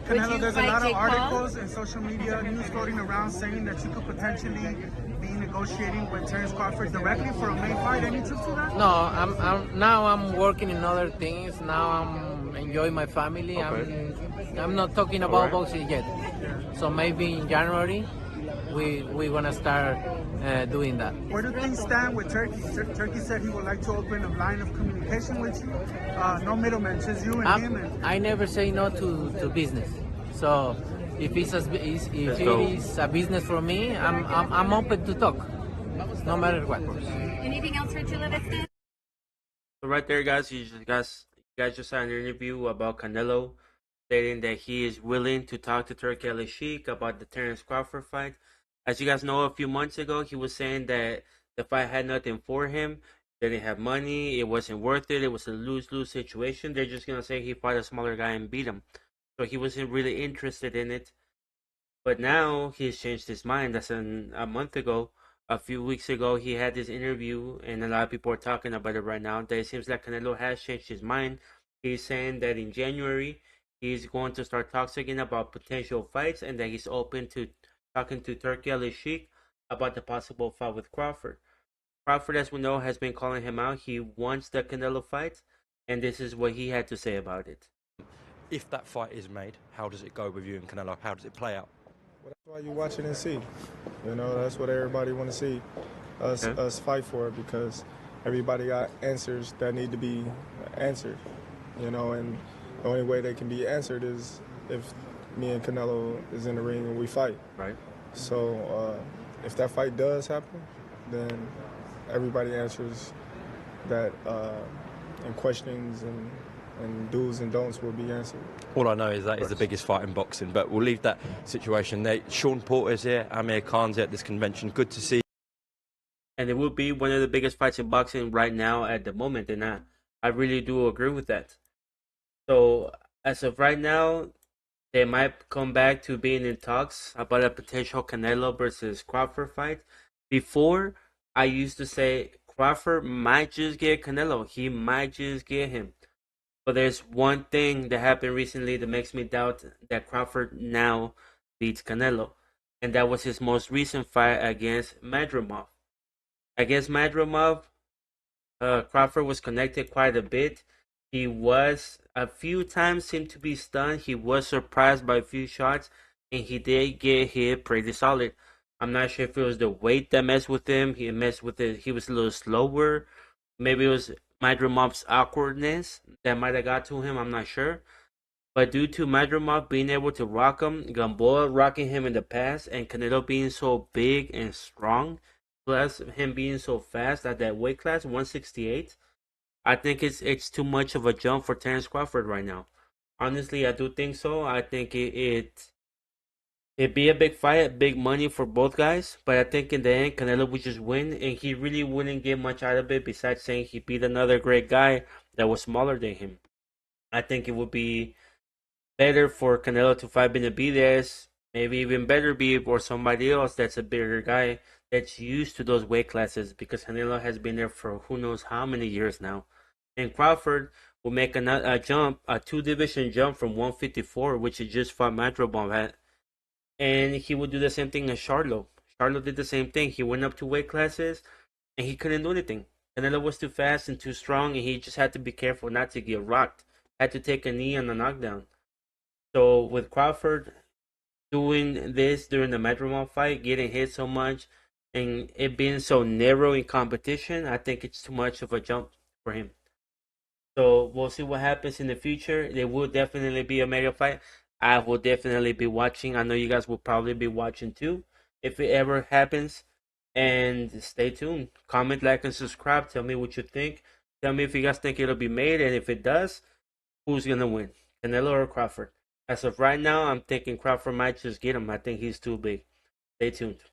Canelo, there's a lot of articles and social media news floating around saying that you could potentially be negotiating with Terence Crawford directly for a May fight. Any truth to that? No, I'm working in other things. Now I'm enjoying my family. Okay. I'm not talking about Alright. boxing yet. So maybe in January we're gonna start doing that. Where do things stand with Turkey? Turkey said he would like to open a line of communication with you. No middlemen, just you and him. And I never say no to business. So if it is a business for me, I'm open to talk, no matter what. Anything else for Chula Vista? So right there, guys, you guys just had an interview about Canelo, stating that he is willing to talk to Turkey Al Sheikh about the Terence Crawford fight. As you guys know, a few months ago, he was saying that the fight had nothing for him. They didn't have money. It wasn't worth it. It was a lose-lose situation. They're just gonna say he fought a smaller guy and beat him. So he wasn't really interested in it. But now he's changed his mind. That's a month ago. A few weeks ago, he had this interview, and a lot of people are talking about it right now. That it seems like Canelo has changed his mind. He's saying that in January, he's going to start talks again about potential fights, and that he's open to talking to Turkey Al Sheikh about the possible fight with Crawford. Crawford, as we know, has been calling him out. He wants the Canelo fight, and this is what he had to say about it. If that fight is made, how does it go with you and Canelo? How does it play out? Well, that's why you watch it and see. You know, that's what everybody want to see us fight for, because everybody got answers that need to be answered. You know, and the only way they can be answered is if me and Canelo is in the ring and we fight. Right. So if that fight does happen, then everybody answers that, and questions and do's and don'ts will be answered. All I know is that is the biggest fight in boxing, but we'll leave that situation there. Sean Porter's here, Amir Khan's here at this convention. Good to see. And it will be one of the biggest fights in boxing right now at the moment, and I really do agree with that. So as of right now, they might come back to being in talks about a potential Canelo versus Crawford fight. Before, I used to say Crawford might just get Canelo. He might just get him. But there's one thing that happened recently that makes me doubt that Crawford now beats Canelo. And that was his most recent fight against Madrimov. Against Madrimov, Crawford was connected quite a bit. He was, a few times seemed to be stunned. He was surprised by a few shots, and he did get hit pretty solid. I'm not sure if it was the weight that messed with him. He messed with it. He was a little slower. Maybe it was Madrimov's awkwardness that might have got to him. I'm not sure. But due to Madrimov being able to rock him, Gamboa rocking him in the past, and Canelo being so big and strong, plus him being so fast at that weight class, 168, I think it's too much of a jump for Terence Crawford right now. Honestly, I do think so. I think it'd be a big fight, big money for both guys. But I think in the end, Canelo would just win, and he really wouldn't get much out of it besides saying he beat another great guy that was smaller than him. I think it would be better for Canelo to fight Benavidez, maybe even better be for somebody else that's a bigger guy that's used to those weight classes, because Canelo has been there for who knows how many years now. And Crawford will make a jump, a 2-division jump from 154, which he just fought Madrimov at. And he would do the same thing as Charlo. Charlo did the same thing. He went up 2 weight classes, and he couldn't do anything. Canelo was too fast and too strong, and he just had to be careful not to get rocked. Had to take a knee and a knockdown. So with Crawford doing this during the Madrimov fight, getting hit so much, and it being so narrow in competition, I think it's too much of a jump for him. So we'll see what happens in the future. There will definitely be a mega fight. I will definitely be watching. I know you guys will probably be watching too, if it ever happens. And stay tuned. Comment, like, and subscribe. Tell me what you think. Tell me if you guys think it'll be made, and if it does, who's gonna win, Canelo or Crawford? As of right now, I'm thinking Crawford might just get him. I think he's too big. Stay tuned.